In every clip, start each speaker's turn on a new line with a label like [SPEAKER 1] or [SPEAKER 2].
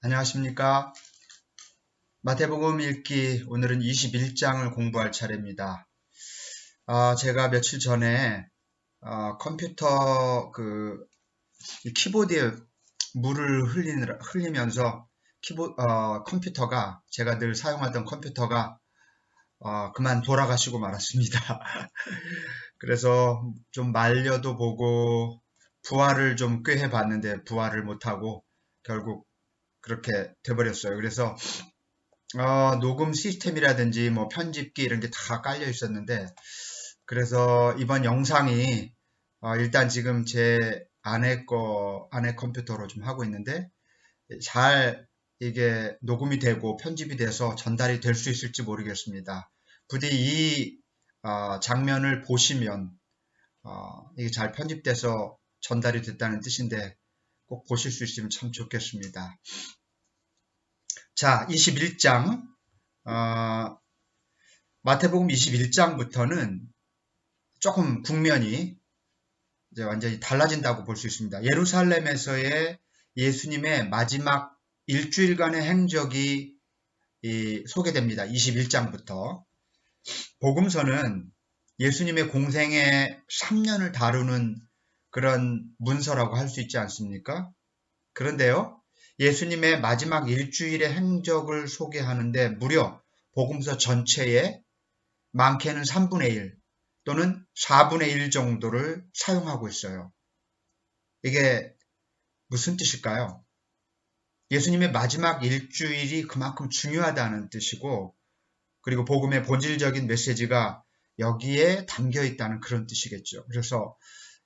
[SPEAKER 1] 안녕하십니까. 마태복음 읽기 오늘은 21장을 공부할 차례입니다. 제가 며칠 전에 컴퓨터 이 키보드에 물을 흘리면서 컴퓨터가 제가 늘 사용하던 컴퓨터가 그만 돌아가시고 말았습니다. 그래서 좀 말려도 보고 부활을 좀 꽤 해봤는데 부활을 못하고 결국 그렇게 돼버렸어요. 그래서 녹음 시스템이라든지 뭐 편집기 이런 게 다 깔려 있었는데, 그래서 이번 영상이 일단 지금 제 아내 컴퓨터로 좀 하고 있는데 잘 이게 녹음이 되고 편집이 돼서 전달이 될 수 있을지 모르겠습니다. 부디 이 장면을 보시면 이게 잘 편집돼서 전달이 됐다는 뜻인데 꼭 보실 수 있으면 참 좋겠습니다. 자, 21장 마태복음 21장부터는 조금 국면이 이제 완전히 달라진다고 볼 수 있습니다. 예루살렘에서의 예수님의 마지막 일주일간의 행적이 소개됩니다. 21장부터. 복음서는 예수님의 공생의 3년을 다루는 그런 문서라고 할 수 있지 않습니까? 그런데요, 예수님의 마지막 일주일의 행적을 소개하는데 무려 복음서 전체에 많게는 3분의 1 또는 4분의 1 정도를 사용하고 있어요. 이게 무슨 뜻일까요? 예수님의 마지막 일주일이 그만큼 중요하다는 뜻이고, 그리고 복음의 본질적인 메시지가 여기에 담겨 있다는 그런 뜻이겠죠. 그래서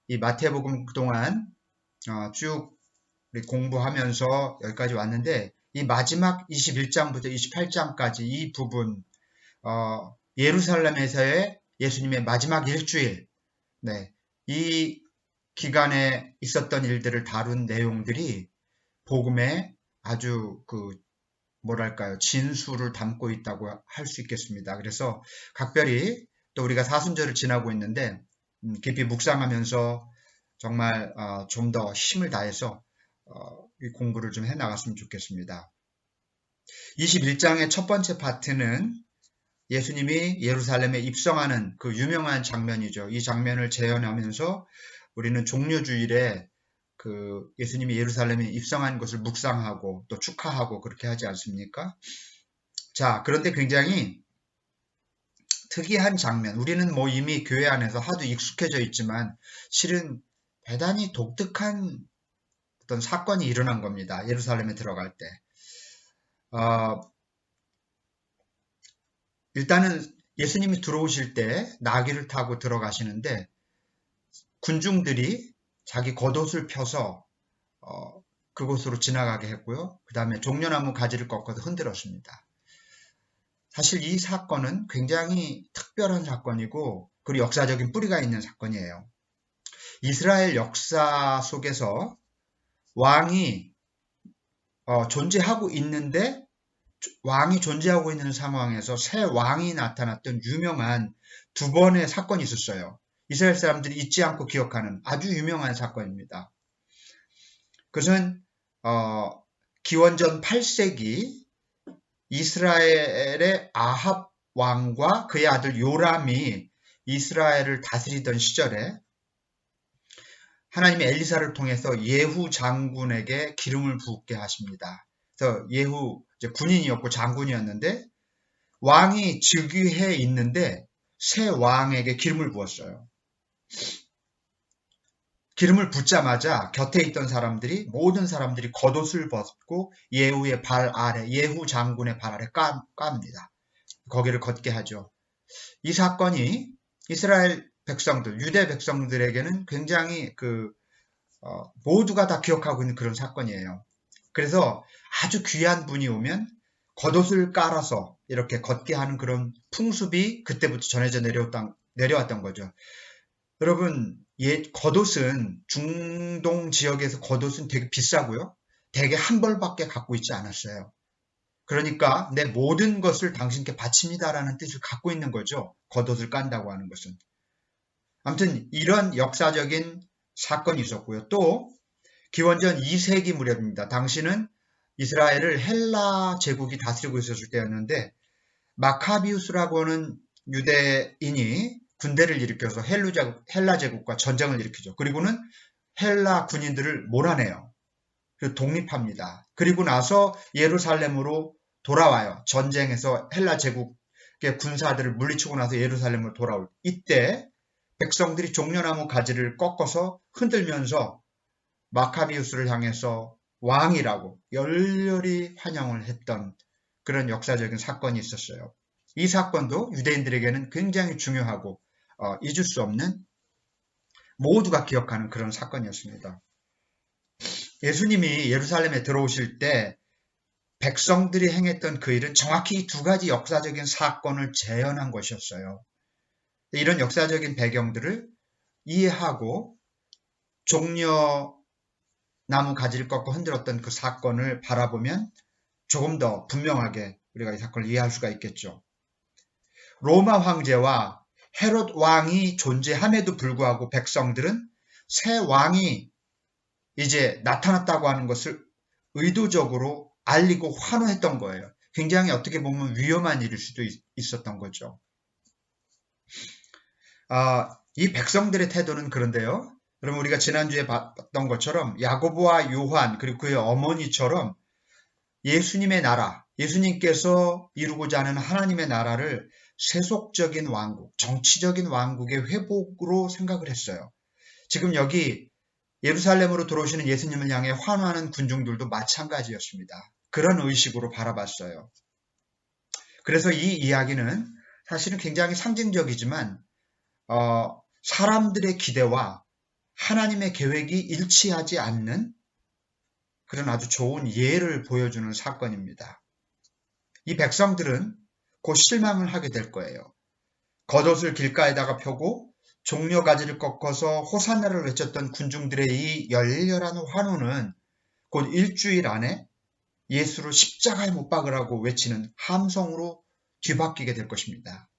[SPEAKER 1] 이 마태복음 그동안 쭉 공부하면서 여기까지 왔는데, 이 마지막 21장부터 28장까지 이 부분, 예루살렘에서의 예수님의 마지막 일주일, 네, 이 기간에 있었던 일들을 다룬 내용들이 복음의 아주 뭐랄까요, 진수를 담고 있다고 할 수 있겠습니다. 그래서 각별히 또 우리가 사순절을 지나고 있는데 깊이 묵상하면서 정말 좀 더 힘을 다해서 이 공부를 좀 해나갔으면 좋겠습니다. 21장의 첫 번째 파트는 예수님이 예루살렘에 입성하는 그 유명한 장면이죠. 이 장면을 재현하면서 우리는 종료주일에 예수님이 예루살렘에 입성한 것을 묵상하고 또 축하하고 그렇게 하지 않습니까? 자, 그런데 굉장히 특이한 장면. 우리는 뭐 이미 교회 안에서 하도 익숙해져 있지만 실은 대단히 독특한 어떤 사건이 일어난 겁니다. 예루살렘에 들어갈 때. 일단은 예수님이 들어오실 때 나귀를 타고 들어가시는데 군중들이 자기 겉옷을 펴서 그곳으로 지나가게 했고요. 그 다음에 종려나무 가지를 꺾어서 흔들었습니다. 사실 이 사건은 굉장히 특별한 사건이고 그리고 역사적인 뿌리가 있는 사건이에요. 이스라엘 역사 속에서 왕이 존재하고 있는데 왕이 존재하고 있는 상황에서 새 왕이 나타났던 유명한 두 번의 사건이 있었어요. 이스라엘 사람들이 잊지 않고 기억하는 아주 유명한 사건입니다. 그것은 기원전 8세기 이스라엘의 아합 왕과 그의 아들 요람이 이스라엘을 다스리던 시절에 하나님이 엘리사를 통해서 예후 장군에게 기름을 붓게 하십니다. 그래서 예후 군인이었고 장군이었는데 왕이 즉위해 있는데 새 왕에게 기름을 부었어요. 기름을 붓자마자 곁에 있던 모든 사람들이 겉옷을 벗고 예후 장군의 발 아래 깝니다. 거기를 걷게 하죠. 이 사건이 이스라엘 백성들, 유대 백성들에게는 굉장히 모두가 다 기억하고 있는 그런 사건이에요. 그래서 아주 귀한 분이 오면 겉옷을 깔아서 이렇게 걷게 하는 그런 풍습이 그때부터 전해져 내려왔던 거죠. 여러분, 겉옷은 중동 지역에서 겉옷은 되게 비싸고요. 되게 한 벌밖에 갖고 있지 않았어요. 그러니까 내 모든 것을 당신께 바칩니다라는 뜻을 갖고 있는 거죠. 겉옷을 깐다고 하는 것은. 아무튼 이런 역사적인 사건이 있었고요. 또 기원전 2세기 무렵입니다. 당시는 이스라엘을 헬라 제국이 다스리고 있었을 때였는데 마카비우스라고 하는 유대인이 군대를 일으켜서 헬라 제국과 전쟁을 일으키죠. 그리고는 헬라 군인들을 몰아내요. 그리고 독립합니다. 그리고 나서 예루살렘으로 돌아와요. 전쟁에서 헬라 제국의 군사들을 물리치고 나서 예루살렘으로 돌아올 이때 백성들이 종려나무 가지를 꺾어서 흔들면서 마카비우스를 향해서 왕이라고 열렬히 환영을 했던 그런 역사적인 사건이 있었어요. 이 사건도 유대인들에게는 굉장히 중요하고 잊을 수 없는 모두가 기억하는 그런 사건이었습니다. 예수님이 예루살렘에 들어오실 때 백성들이 행했던 그 일은 정확히 두 가지 역사적인 사건을 재현한 것이었어요. 이런 역사적인 배경들을 이해하고 종려 나무 가지를 꺾고 흔들었던 그 사건을 바라보면 조금 더 분명하게 우리가 이 사건을 이해할 수가 있겠죠. 로마 황제와 헤롯 왕이 존재함에도 불구하고 백성들은 새 왕이 이제 나타났다고 하는 것을 의도적으로 알리고 환호했던 거예요. 굉장히 어떻게 보면 위험한 일일 수도 있었던 거죠. 이 백성들의 태도는 그런데요. 그럼 우리가 지난주에 봤던 것처럼 야고보와 요한 그리고 그의 어머니처럼 예수님의 나라, 예수님께서 이루고자 하는 하나님의 나라를 세속적인 왕국, 정치적인 왕국의 회복으로 생각을 했어요. 지금 여기 예루살렘으로 들어오시는 예수님을 향해 환호하는 군중들도 마찬가지였습니다. 그런 의식으로 바라봤어요. 그래서 이 이야기는 사실은 굉장히 상징적이지만 사람들의 기대와 하나님의 계획이 일치하지 않는 그런 아주 좋은 예를 보여주는 사건입니다. 이 백성들은 곧 실망을 하게 될 거예요. 겉옷을 길가에다가 펴고 종려가지를 꺾어서 호산나를 외쳤던 군중들의 이 열렬한 환호는 곧 일주일 안에 예수를 십자가에 못 박으라고 외치는 함성으로 뒤바뀌게 될 것입니다.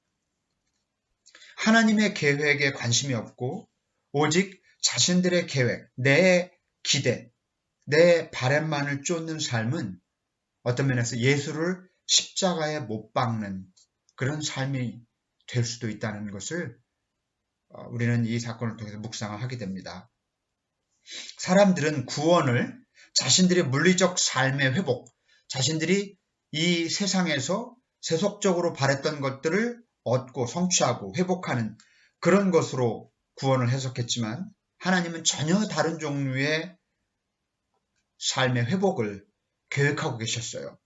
[SPEAKER 1] 하나님의 계획에 관심이 없고 오직 자신들의 계획, 내 기대, 내 바램만을 쫓는 삶은 어떤 면에서 예수를 십자가에 못 박는 그런 삶이 될 수도 있다는 것을 우리는 이 사건을 통해서 묵상을 하게 됩니다. 사람들은 구원을 자신들의 물리적 삶의 회복, 자신들이 이 세상에서 세속적으로 바랬던 것들을 얻고 성취하고 회복하는 그런 것으로 구원을 해석했지만 하나님은 전혀 다른 종류의 삶의 회복을 계획하고 계셨어요.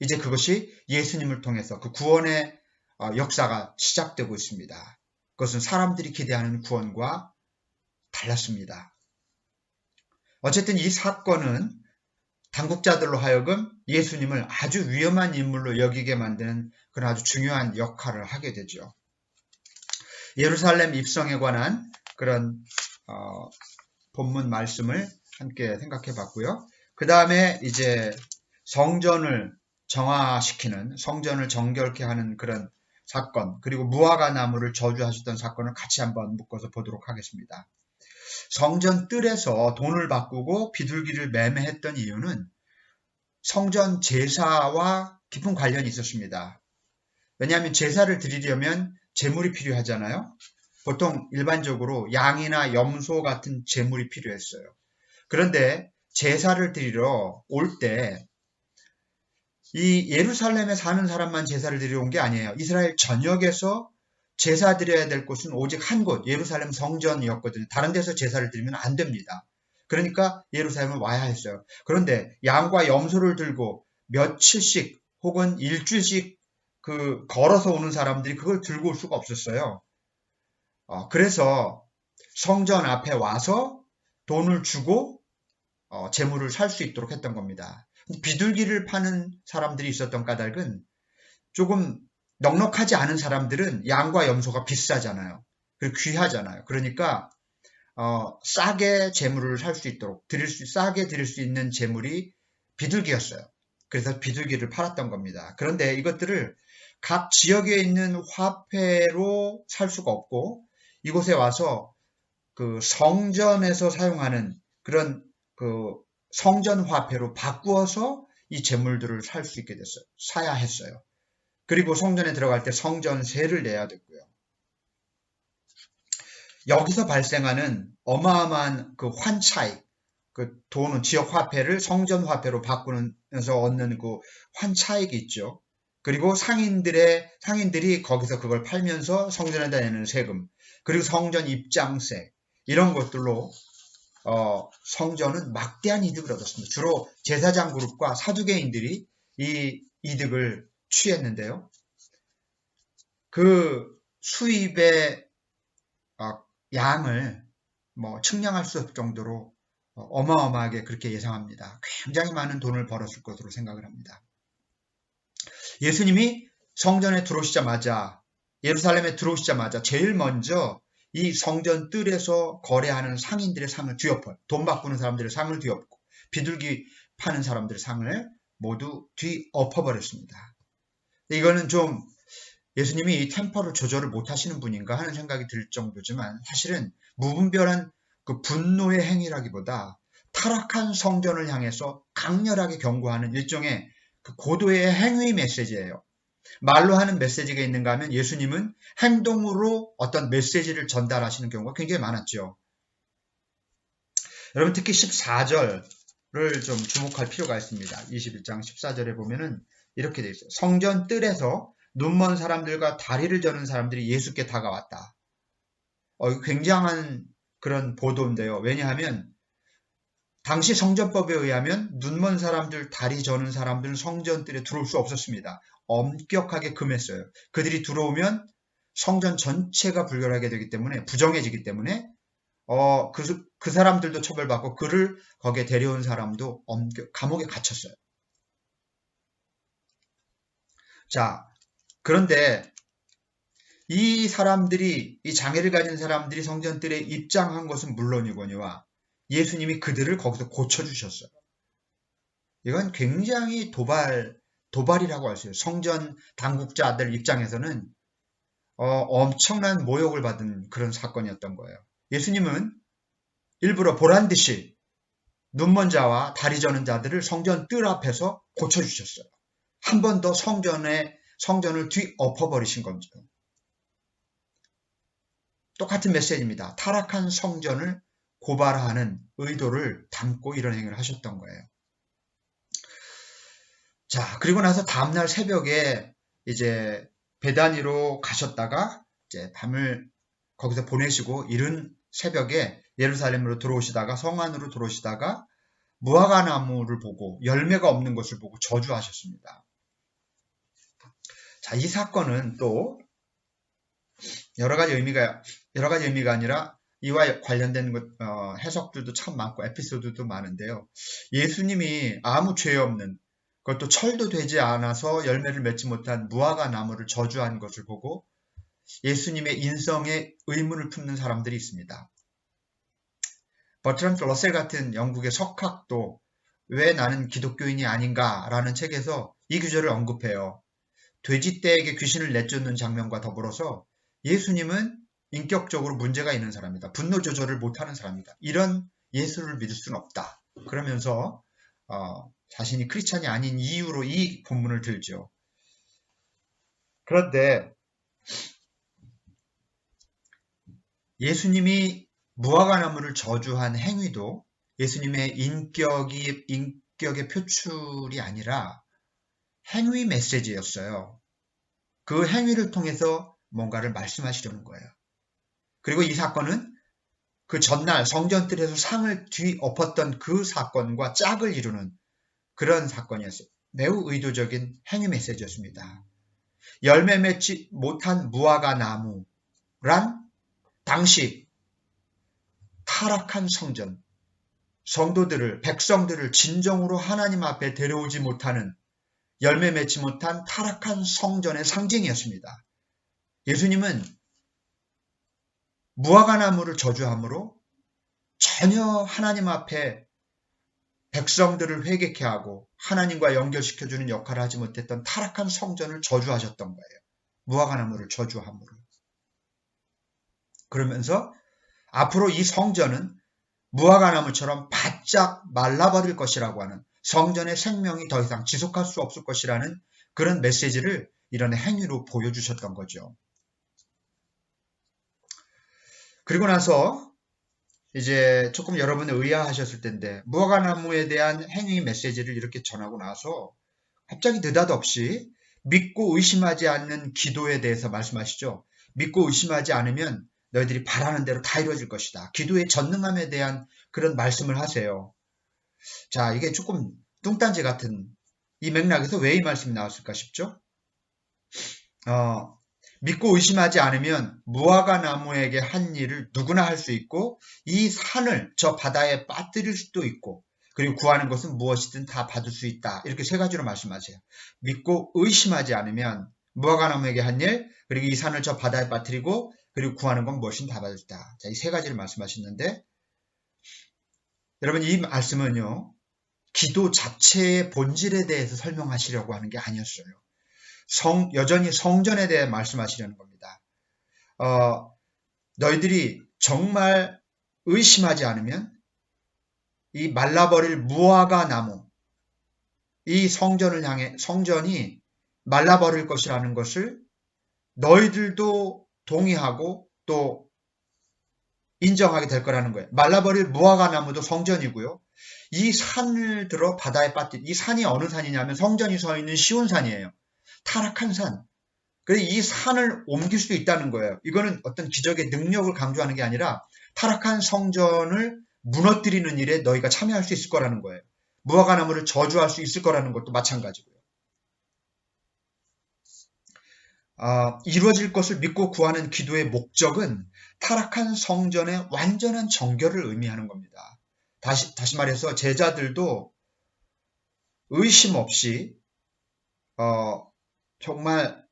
[SPEAKER 1] 이제 그것이 예수님을 통해서 그 구원의 역사가 시작되고 있습니다. 그것은 사람들이 기대하는 구원과 달랐습니다. 어쨌든 이 사건은 당국자들로 하여금 예수님을 아주 위험한 인물로 여기게 만드는 그런 아주 중요한 역할을 하게 되죠. 예루살렘 입성에 관한 그런 본문 말씀을 함께 생각해 봤고요. 그 다음에 이제 성전을 정화시키는, 성전을 정결케 하는 그런 사건, 그리고 무화과 나무를 저주하셨던 사건을 같이 한번 묶어서 보도록 하겠습니다. 성전 뜰에서 돈을 바꾸고 비둘기를 매매했던 이유는 성전 제사와 깊은 관련이 있었습니다. 왜냐하면 제사를 드리려면 제물이 필요하잖아요. 보통 일반적으로 양이나 염소 같은 제물이 필요했어요. 그런데 제사를 드리러 올 때 이 예루살렘에 사는 사람만 제사를 드리러 온 게 아니에요. 이스라엘 전역에서 제사 드려야 될 곳은 오직 한 곳, 예루살렘 성전이었거든요. 다른 데서 제사를 드리면 안 됩니다. 그러니까 예루살렘을 와야 했어요. 그런데 양과 염소를 들고 며칠씩 혹은 일주일씩 걸어서 오는 사람들이 그걸 들고 올 수가 없었어요. 그래서 성전 앞에 와서 돈을 주고 재물을 살 수 있도록 했던 겁니다. 비둘기를 파는 사람들이 있었던 까닭은 조금 넉넉하지 않은 사람들은 양과 염소가 비싸잖아요. 그리고 귀하잖아요. 그러니까 싸게 재물을 살 수 있도록 싸게 드릴 수 있는 재물이 비둘기였어요. 그래서 비둘기를 팔았던 겁니다. 그런데 이것들을 각 지역에 있는 화폐로 살 수가 없고 이곳에 와서 그 성전에서 사용하는 그런 성전 화폐로 바꾸어서 이 재물들을 살 수 있게 됐어요. 사야 했어요. 그리고 성전에 들어갈 때 성전세를 내야 됐고요. 여기서 발생하는 어마어마한 그 환차익, 그 돈은 지역 화폐를 성전 화폐로 바꾸면서 얻는 그 환차익이 있죠. 그리고 상인들이 거기서 그걸 팔면서 성전에다 내는 세금, 그리고 성전 입장세, 이런 것들로 성전은 막대한 이득을 얻었습니다. 주로 제사장 그룹과 사두개인들이 이 이득을 취했는데요. 그 수입의 양을 측량할 수 없을 정도로 어마어마하게 그렇게 예상합니다. 굉장히 많은 돈을 벌었을 것으로 생각을 합니다. 예수님이 성전에 들어오시자마자, 예루살렘에 들어오시자마자 제일 먼저 이 성전 뜰에서 거래하는 상인들의 상을 뒤엎어요. 돈 바꾸는 사람들의 상을 뒤엎고 비둘기 파는 사람들의 상을 모두 뒤엎어버렸습니다. 이거는 좀 예수님이 이 템포를 조절을 못하시는 분인가 하는 생각이 들 정도지만, 사실은 무분별한 그 분노의 행위라기보다 타락한 성전을 향해서 강렬하게 경고하는 일종의 그 고도의 행위 메시지예요. 말로 하는 메시지가 있는가 하면 예수님은 행동으로 어떤 메시지를 전달하시는 경우가 굉장히 많았죠. 여러분, 특히 14절을 좀 주목할 필요가 있습니다. 21장 14절에 보면은 이렇게 되어 있어요. 성전 뜰에서 눈먼 사람들과 다리를 저는 사람들이 예수께 다가왔다. 굉장한 그런 보도인데요. 왜냐하면 당시 성전법에 의하면 눈먼 사람들, 다리 저는 사람들은 성전뜰에 들어올 수 없었습니다. 엄격하게 금했어요. 그들이 들어오면 성전 전체가 불결하게 되기 때문에, 부정해지기 때문에 그 사람들도 처벌받고 그를 거기에 데려온 사람도 감옥에 갇혔어요. 자, 그런데 이 장애를 가진 사람들이 성전뜰에 입장한 것은 물론이거니와 예수님이 그들을 거기서 고쳐주셨어요. 이건 굉장히 도발이라고 할 수 있어요. 성전 당국자들 입장에서는 엄청난 모욕을 받은 그런 사건이었던 거예요. 예수님은 일부러 보란듯이 눈먼 자와 다리 저는 자들을 성전 뜰 앞에서 고쳐주셨어요. 한 번 더 성전을 뒤엎어버리신 거죠. 똑같은 메시지입니다. 타락한 성전을 고발하는 의도를 담고 이런 행위를 하셨던 거예요. 자, 그리고 나서 다음날 새벽에 이제 베다니로 가셨다가 이제 밤을 거기서 보내시고 이른 새벽에 예루살렘으로 들어오시다가, 성 안으로 들어오시다가 무화과 나무를 보고 열매가 없는 것을 보고 저주하셨습니다. 자, 이 사건은 또 여러 가지 의미가 아니라 이와 관련된 해석들도 참 많고 에피소드도 많은데요. 예수님이 아무 죄 없는, 그것도 철도 되지 않아서 열매를 맺지 못한 무화과 나무를 저주한 것을 보고 예수님의 인성에 의문을 품는 사람들이 있습니다. 버트란드 러셀 같은 영국의 석학도 왜 나는 기독교인이 아닌가라는 책에서 이 구절을 언급해요. 돼지떼에게 귀신을 내쫓는 장면과 더불어서 예수님은 인격적으로 문제가 있는 사람이다. 분노 조절을 못하는 사람이다. 이런 예수를 믿을 수는 없다. 그러면서 자신이 크리스찬이 아닌 이유로 이 본문을 들죠. 그런데 예수님이 무화과나무를 저주한 행위도 예수님의 인격의 표출이 아니라 행위 메시지였어요. 그 행위를 통해서 뭔가를 말씀하시려는 거예요. 그리고 이 사건은 그 전날 성전뜰에서 상을 뒤엎었던 그 사건과 짝을 이루는 그런 사건이었어요. 매우 의도적인 행위 메시지였습니다. 열매 맺지 못한 무화과 나무란 당시 타락한 백성들을 진정으로 하나님 앞에 데려오지 못하는, 열매 맺지 못한 타락한 성전의 상징이었습니다. 예수님은 무화과 나무를 저주함으로 전혀 하나님 앞에 백성들을 회개케 하고 하나님과 연결시켜주는 역할을 하지 못했던 타락한 성전을 저주하셨던 거예요. 무화과 나무를 저주함으로. 그러면서 앞으로 이 성전은 무화과나무처럼 바짝 말라버릴 것이라고 하는, 성전의 생명이 더 이상 지속할 수 없을 것이라는 그런 메시지를 이런 행위로 보여주셨던 거죠. 그리고 나서 이제 조금 여러분이 의아하셨을 텐데, 무화과나무에 대한 행위 메시지를 이렇게 전하고 나서 갑자기 느닷없이 믿고 의심하지 않는 기도에 대해서 말씀하시죠. 믿고 의심하지 않으면 너희들이 바라는 대로 다 이루어질 것이다. 기도의 전능함에 대한 그런 말씀을 하세요. 자, 이게 조금 뚱딴지 같은 이 맥락에서 왜 이 말씀이 나왔을까 싶죠? 믿고 의심하지 않으면 무화과 나무에게 한 일을 누구나 할 수 있고, 이 산을 저 바다에 빠뜨릴 수도 있고, 그리고 구하는 것은 무엇이든 다 받을 수 있다. 이렇게 세 가지로 말씀하세요. 믿고 의심하지 않으면 무화과 나무에게 한 일, 그리고 이 산을 저 바다에 빠뜨리고, 그리고 구하는 건 무엇이든 다 받을 수 있다. 자, 이 세 가지를 말씀하셨는데, 여러분 이 말씀은요, 기도 자체의 본질에 대해서 설명하시려고 하는 게 아니었어요. 여전히 성전에 대해 말씀하시려는 겁니다. 너희들이 정말 의심하지 않으면 이 말라버릴 무화과 나무, 이 성전을 향해, 성전이 말라버릴 것이라는 것을 너희들도 동의하고 또 인정하게 될 거라는 거예요. 말라버릴 무화과 나무도 성전이고요. 이 산을 들어 바다에 빠뜨린, 이 산이 어느 산이냐면 성전이 서 있는 시온산이에요. 타락한 산. 그래서 이 산을 옮길 수도 있다는 거예요. 이거는 어떤 기적의 능력을 강조하는 게 아니라 타락한 성전을 무너뜨리는 일에 너희가 참여할 수 있을 거라는 거예요. 무화과 나무를 저주할 수 있을 거라는 것도 마찬가지고요. 이루어질 것을 믿고 구하는 기도의 목적은 타락한 성전의 완전한 정결을 의미하는 겁니다. 다시 말해서 제자들도 의심 없이 정말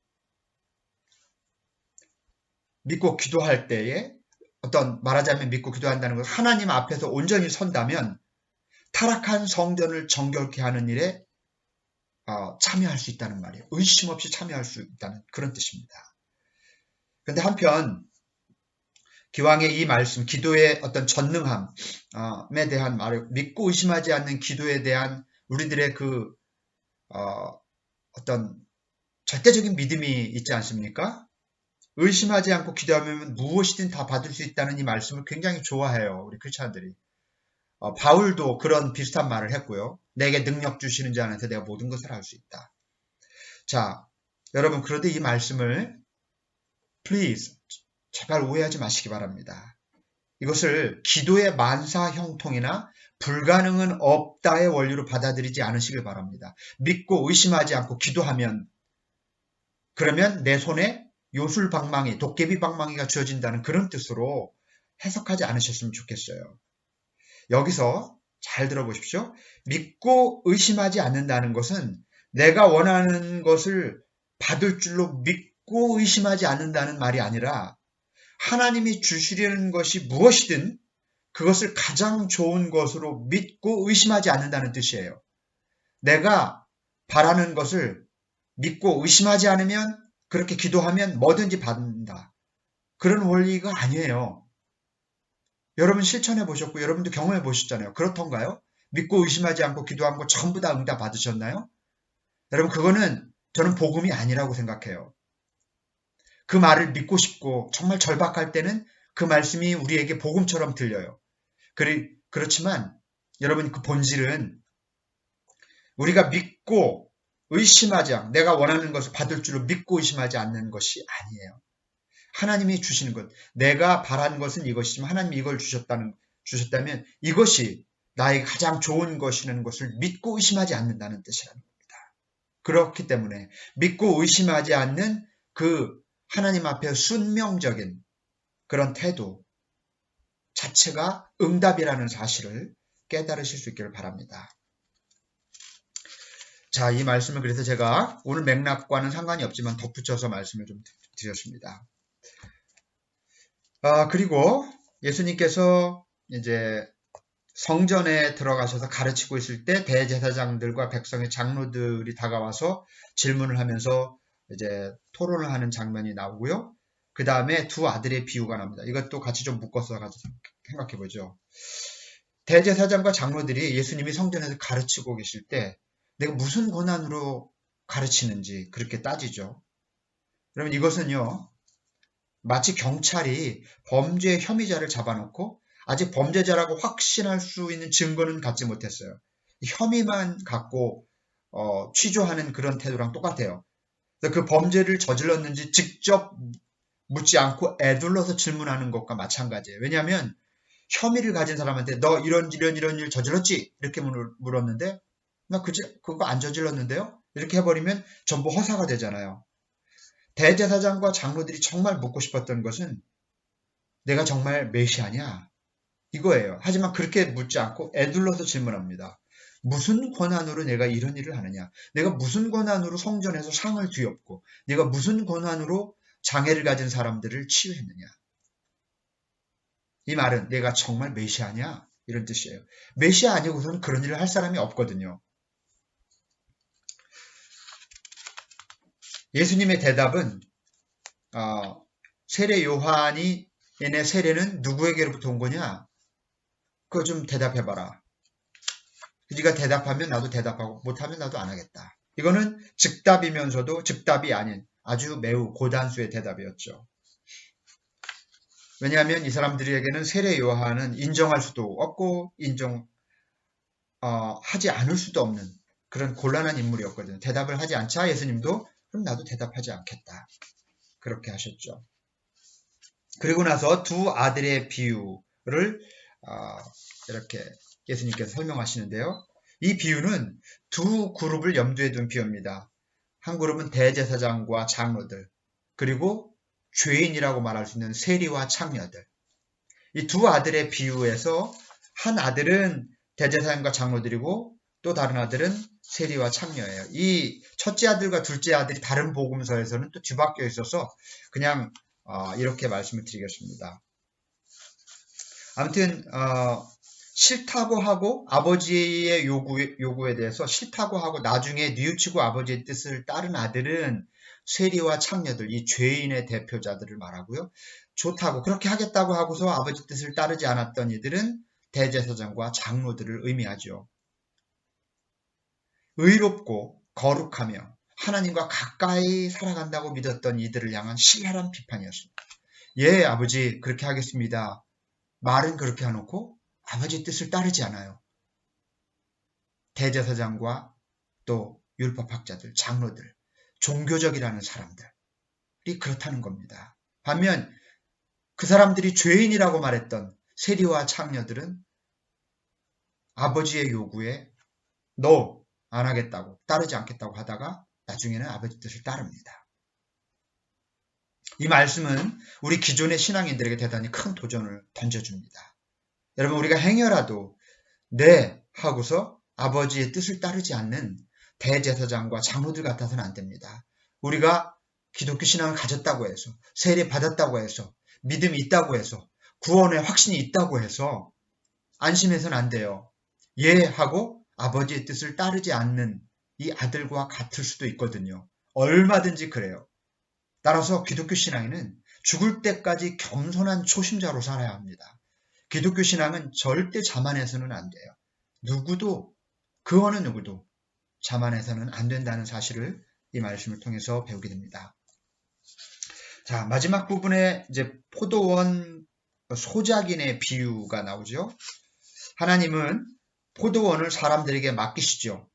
[SPEAKER 1] 믿고 기도할 때에, 어떤 말하자면 믿고 기도한다는 것, 하나님 앞에서 온전히 선다면 타락한 성전을 정결케 하는 일에 참여할 수 있다는 말이에요. 의심 없이 참여할 수 있다는 그런 뜻입니다. 그런데 한편 기왕의 이 말씀, 기도의 어떤 전능함에 대한 말을, 믿고 의심하지 않는 기도에 대한 우리들의 그 어떤 절대적인 믿음이 있지 않습니까? 의심하지 않고 기도하면 무엇이든 다 받을 수 있다는 이 말씀을 굉장히 좋아해요. 우리 크리스찬들이. 바울도 그런 비슷한 말을 했고요. 내게 능력 주시는 자한테 내가 모든 것을 할 수 있다. 자, 여러분, 그런데 이 말씀을 please 제발 오해하지 마시기 바랍니다. 이것을 기도의 만사 형통이나 불가능은 없다의 원리로 받아들이지 않으시길 바랍니다. 믿고 의심하지 않고 기도하면, 그러면 내 손에 요술방망이, 도깨비방망이가 주어진다는 그런 뜻으로 해석하지 않으셨으면 좋겠어요. 여기서 잘 들어보십시오. 믿고 의심하지 않는다는 것은 내가 원하는 것을 받을 줄로 믿고 의심하지 않는다는 말이 아니라, 하나님이 주시려는 것이 무엇이든 그것을 가장 좋은 것으로 믿고 의심하지 않는다는 뜻이에요. 내가 바라는 것을 믿고 의심하지 않으면, 그렇게 기도하면 뭐든지 받는다. 그런 원리가 아니에요. 여러분 실천해 보셨고 여러분도 경험해 보셨잖아요. 그렇던가요? 믿고 의심하지 않고 기도한 거 전부 다 응답 받으셨나요? 여러분, 그거는 저는 복음이 아니라고 생각해요. 그 말을 믿고 싶고 정말 절박할 때는 그 말씀이 우리에게 복음처럼 들려요. 그렇지만 여러분, 그 본질은 우리가 믿고 의심하지 않고 내가 원하는 것을 받을 줄로 믿고 의심하지 않는 것이 아니에요. 하나님이 주시는 것, 내가 바라는 것은 이것이지만 하나님이 이걸 주셨다면 이것이 나에게 가장 좋은 것이라는 것을 믿고 의심하지 않는다는 뜻이라는 겁니다. 그렇기 때문에 믿고 의심하지 않는 그 하나님 앞에 순명적인 그런 태도 자체가 응답이라는 사실을 깨달으실 수 있기를 바랍니다. 자, 이 말씀을 그래서 제가 오늘 맥락과는 상관이 없지만 덧붙여서 말씀을 좀 드렸습니다. 그리고 예수님께서 이제 성전에 들어가셔서 가르치고 있을 때 대제사장들과 백성의 장로들이 다가와서 질문을 하면서 이제 토론을 하는 장면이 나오고요. 그 다음에 두 아들의 비유가 나옵니다. 이것도 같이 좀 묶어서 같이 생각해 보죠. 대제사장과 장로들이 예수님이 성전에서 가르치고 계실 때 내가 무슨 권한으로 가르치는지 그렇게 따지죠. 여러분 이것은요. 마치 경찰이 범죄 혐의자를 잡아놓고 아직 범죄자라고 확신할 수 있는 증거는 갖지 못했어요. 혐의만 갖고 취조하는 그런 태도랑 똑같아요. 그 범죄를 저질렀는지 직접 묻지 않고 애둘러서 질문하는 것과 마찬가지예요. 왜냐하면 혐의를 가진 사람한테 너 이런 일 저질렀지? 이렇게 물었는데 나 그거 안 저질렀는데요? 이렇게 해버리면 전부 허사가 되잖아요. 대제사장과 장로들이 정말 묻고 싶었던 것은 내가 정말 메시아냐? 이거예요. 하지만 그렇게 묻지 않고 애둘러서 질문합니다. 무슨 권한으로 내가 이런 일을 하느냐? 내가 무슨 권한으로 성전에서 상을 뒤엎고 내가 무슨 권한으로 장애를 가진 사람들을 치유했느냐? 이 말은 내가 정말 메시아냐? 이런 뜻이에요. 메시아 아니고서는 그런 일을 할 사람이 없거든요. 예수님의 대답은 세례 요한이 얘네 세례는 누구에게로부터 온 거냐? 그거 좀 대답해봐라. 네가 대답하면 나도 대답하고 못하면 나도 안 하겠다. 이거는 즉답이면서도 즉답이 아닌 아주 매우 고단수의 대답이었죠. 왜냐하면 이 사람들에게는 세례 요한은 인정할 수도 없고 하지 않을 수도 없는 그런 곤란한 인물이었거든요. 대답을 하지 않자 예수님도 그럼 나도 대답하지 않겠다. 그렇게 하셨죠. 그리고 나서 두 아들의 비유를 이렇게 예수님께서 설명하시는데요. 이 비유는 두 그룹을 염두에 둔 비유입니다. 한 그룹은 대제사장과 장로들, 그리고 죄인이라고 말할 수 있는 세리와 창녀들. 이 두 아들의 비유에서 한 아들은 대제사장과 장로들이고 또 다른 아들은 세리와 창녀예요. 이 첫째 아들과 둘째 아들이 다른 복음서에서는 또 뒤바뀌어 있어서 그냥 이렇게 말씀을 드리겠습니다. 아무튼 싫다고 하고 아버지의 요구에 대해서 싫다고 하고 나중에 뉘우치고 아버지의 뜻을 따른 아들은 세리와 창녀들, 이 죄인의 대표자들을 말하고요. 좋다고 그렇게 하겠다고 하고서 아버지 뜻을 따르지 않았던 이들은 대제사장과 장로들을 의미하죠. 의롭고 거룩하며 하나님과 가까이 살아간다고 믿었던 이들을 향한 신랄한 비판이었습니다. 예, 아버지 그렇게 하겠습니다. 말은 그렇게 해놓고 아버지 뜻을 따르지 않아요. 대제사장과 또 율법학자들, 장로들, 종교적이라는 사람들이 그렇다는 겁니다. 반면 그 사람들이 죄인이라고 말했던 세리와 창녀들은 아버지의 요구에 너 안 하겠다고 따르지 않겠다고 하다가 나중에는 아버지 뜻을 따릅니다. 이 말씀은 우리 기존의 신앙인들에게 대단히 큰 도전을 던져줍니다. 여러분 우리가 행여라도 네 하고서 아버지의 뜻을 따르지 않는 대제사장과 장로들 같아서는 안 됩니다. 우리가 기독교 신앙을 가졌다고 해서 세례 받았다고 해서 믿음이 있다고 해서 구원의 확신이 있다고 해서 안심해서는 안 돼요. 예 하고 아버지의 뜻을 따르지 않는 이 아들과 같을 수도 있거든요. 얼마든지 그래요. 따라서 기독교 신앙에는 죽을 때까지 겸손한 초심자로 살아야 합니다. 기독교 신앙은 절대 자만해서는 안 돼요. 누구도 그 어느 누구도 자만해서는 안 된다는 사실을 이 말씀을 통해서 배우게 됩니다. 자, 마지막 부분에 이제 포도원 소작인의 비유가 나오죠. 하나님은 포도원을 사람들에게 맡기시죠.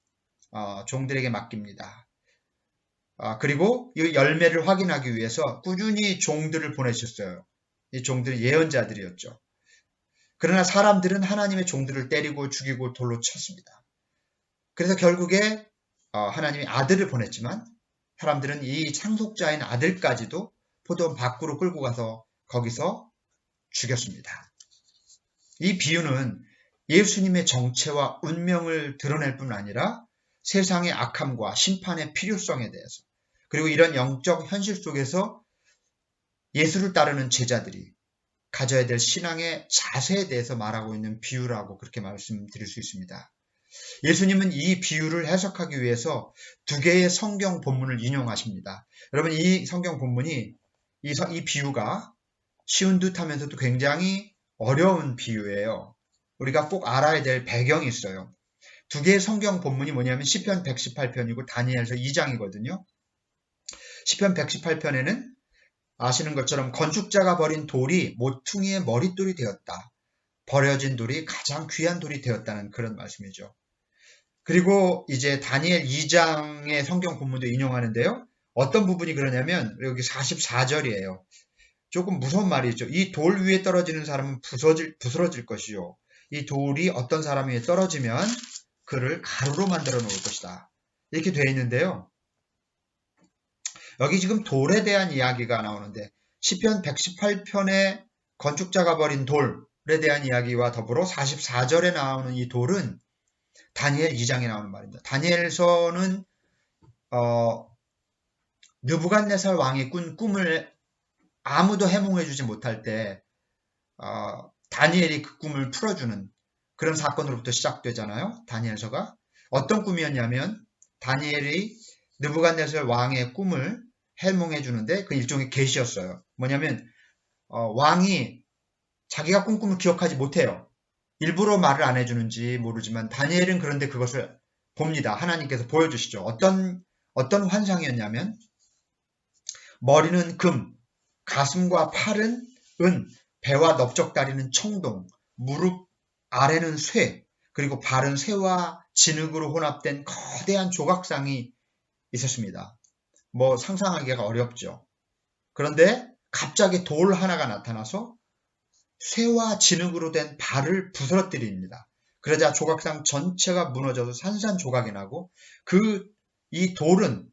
[SPEAKER 1] 종들에게 맡깁니다. 그리고 이 열매를 확인하기 위해서 꾸준히 종들을 보내셨어요. 이 종들이 예언자들이었죠. 그러나 사람들은 하나님의 종들을 때리고 죽이고 돌로 쳤습니다. 그래서 결국에 하나님이 아들을 보냈지만 사람들은 이 상속자인 아들까지도 포도원 밖으로 끌고 가서 거기서 죽였습니다. 이 비유는 예수님의 정체와 운명을 드러낼 뿐 아니라 세상의 악함과 심판의 필요성에 대해서 그리고 이런 영적 현실 속에서 예수를 따르는 제자들이 가져야 될 신앙의 자세에 대해서 말하고 있는 비유라고 그렇게 말씀드릴 수 있습니다. 예수님은 이 비유를 해석하기 위해서 두 개의 성경 본문을 인용하십니다. 여러분 이 성경 본문이 이 비유가 쉬운 듯 하면서도 굉장히 어려운 비유예요. 우리가 꼭 알아야 될 배경이 있어요. 두 개의 성경 본문이 뭐냐면 시편 118편이고 다니엘서 2장이거든요. 시편 118편에는 아시는 것처럼 건축자가 버린 돌이 모퉁이의 머릿돌이 되었다. 버려진 돌이 가장 귀한 돌이 되었다는 그런 말씀이죠. 그리고 이제 다니엘 2장의 성경 본문도 인용하는데요. 어떤 부분이 그러냐면 여기 44절이에요. 조금 무서운 말이죠. 이 돌 위에 떨어지는 사람은 부스러질 것이요. 이 돌이 어떤 사람 위에 떨어지면 그를 가루로 만들어 놓을 것이다. 이렇게 되어 있는데요. 여기 지금 돌에 대한 이야기가 나오는데 시편 118편의 건축자가 버린 돌에 대한 이야기와 더불어 44절에 나오는 이 돌은 다니엘 2장에 나오는 말입니다. 다니엘서는 느부갓네살 왕이 꾼 꿈을 아무도 해몽해주지 못할 때 다니엘이 그 꿈을 풀어주는 그런 사건으로부터 시작되잖아요. 다니엘서가 어떤 꿈이었냐면 다니엘이 느부갓네살 왕의 꿈을 해몽해주는데 그 일종의 계시였어요. 뭐냐면 왕이 자기가 꾼 꿈을 기억하지 못해요. 일부러 말을 안 해주는지 모르지만 다니엘은 그런데 그것을 봅니다. 하나님께서 보여주시죠. 어떤 환상이었냐면 머리는 금, 가슴과 팔은 은, 배와 넓적다리는 청동, 무릎 아래는 쇠, 그리고 발은 쇠와 진흙으로 혼합된 거대한 조각상이 있었습니다. 뭐 상상하기가 어렵죠. 그런데 갑자기 돌 하나가 나타나서 쇠와 진흙으로 된 발을 부스러뜨립니다. 그러자 조각상 전체가 무너져서 산산조각이 나고 이 돌은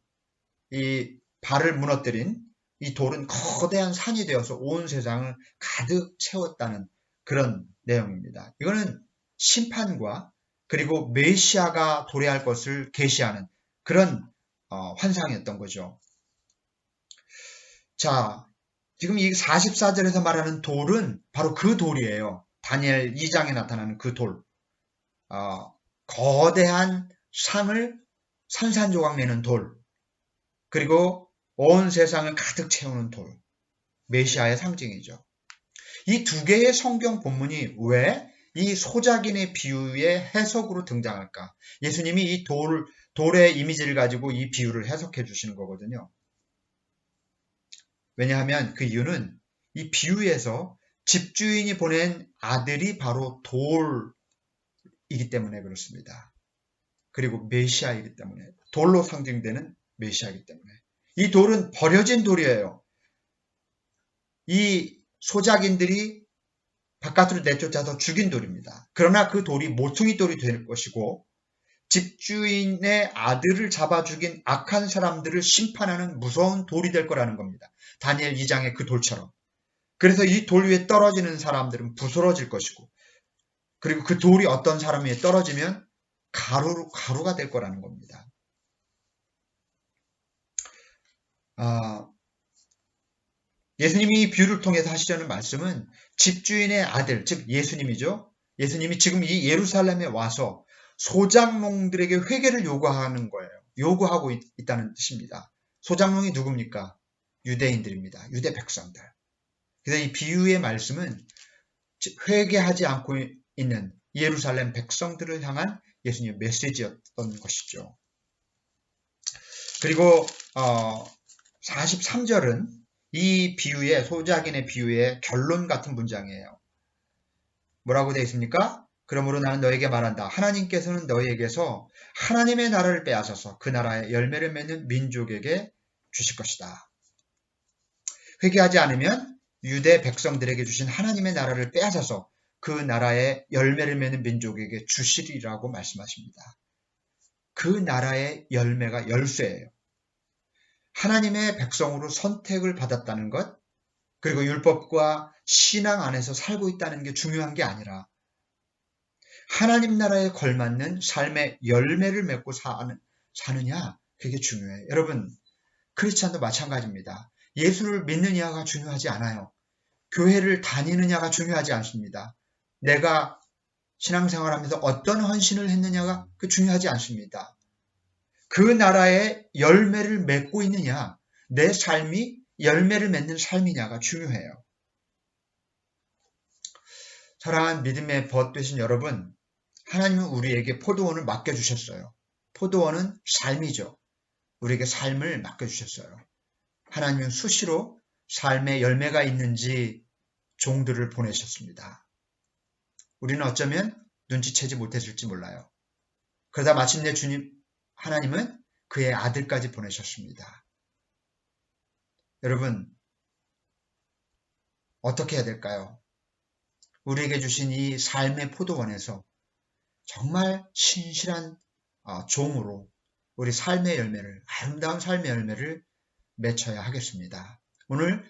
[SPEAKER 1] 이 발을 무너뜨린 이 돌은 거대한 산이 되어서 온 세상을 가득 채웠다는 그런 내용입니다. 이거는 심판과 그리고 메시아가 도래할 것을 계시하는 그런 환상이었던 거죠. 자, 지금 이 44절에서 말하는 돌은 바로 그 돌이에요. 다니엘 2장에 나타나는 그 돌. 거대한 상을 산산조각 내는 돌. 그리고 온 세상을 가득 채우는 돌. 메시아의 상징이죠. 이 두 개의 성경 본문이 왜 이 소작인의 비유의 해석으로 등장할까? 예수님이 이 돌의 이미지를 가지고 이 비유를 해석해 주시는 거거든요. 왜냐하면 그 이유는 이 비유에서 집주인이 보낸 아들이 바로 돌이기 때문에 그렇습니다. 그리고 메시아이기 때문에 돌로 상징되는 메시아이기 때문에 이 돌은 버려진 돌이에요. 이 소작인들이 바깥으로 내쫓아서 죽인 돌입니다. 그러나 그 돌이 모퉁이 돌이 될 것이고 집주인의 아들을 잡아 죽인 악한 사람들을 심판하는 무서운 돌이 될 거라는 겁니다. 다니엘 2장의 그 돌처럼. 그래서 이 돌 위에 떨어지는 사람들은 부스러질 것이고 그리고 그 돌이 어떤 사람 위에 떨어지면 가루가 될 거라는 겁니다. 예수님이 이 비유를 통해서 하시려는 말씀은 집주인의 아들, 즉 예수님이죠. 예수님이 지금 이 예루살렘에 와서 소작농들에게 회개를 요구하는 거예요. 요구하고 있다는 뜻입니다. 소작농이 누굽니까? 유대인들입니다. 유대 백성들. 그래서 이 비유의 말씀은 회개하지 않고 있는 예루살렘 백성들을 향한 예수님의 메시지였던 것이죠. 그리고 43절은 이 비유의 소작인의 비유의 결론 같은 문장이에요. 뭐라고 되어 있습니까? 그러므로 나는 너에게 말한다. 하나님께서는 너희에게서 하나님의 나라를 빼앗아서 그 나라의 열매를 맺는 민족에게 주실 것이다. 회개하지 않으면 유대 백성들에게 주신 하나님의 나라를 빼앗아서 그 나라의 열매를 맺는 민족에게 주시리라고 말씀하십니다. 그 나라의 열매가 열쇠예요. 하나님의 백성으로 선택을 받았다는 것, 그리고 율법과 신앙 안에서 살고 있다는 게 중요한 게 아니라 하나님 나라에 걸맞는 삶의 열매를 맺고 사느냐, 그게 중요해요. 여러분, 크리스찬도 마찬가지입니다. 예수를 믿느냐가 중요하지 않아요. 교회를 다니느냐가 중요하지 않습니다. 내가 신앙생활하면서 어떤 헌신을 했느냐가 중요하지 않습니다. 그 나라의 열매를 맺고 있느냐, 내 삶이 열매를 맺는 삶이냐가 중요해요. 사랑하는 믿음의 벗 되신 여러분, 하나님은 우리에게 포도원을 맡겨주셨어요. 포도원은 삶이죠. 우리에게 삶을 맡겨주셨어요. 하나님은 수시로 삶의 열매가 있는지 종들을 보내셨습니다. 우리는 어쩌면 눈치채지 못했을지 몰라요. 그러다 마침내 주님, 하나님은 그의 아들까지 보내셨습니다. 여러분, 어떻게 해야 될까요? 우리에게 주신 이 삶의 포도원에서 정말 신실한 종으로 우리 삶의 열매를, 아름다운 삶의 열매를 맺혀야 하겠습니다. 오늘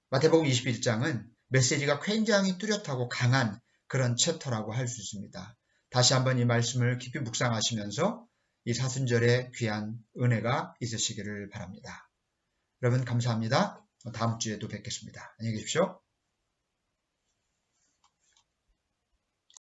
[SPEAKER 1] 마태복음 21장은 메시지가 굉장히 뚜렷하고 강한 그런 챕터라고 할 수 있습니다. 다시 한번 이 말씀을 깊이 묵상하시면서 이 사순절의 귀한 은혜가 있으시기를 바랍니다. 여러분 감사합니다. 다음 주에도 뵙겠습니다. 안녕히 계십시오.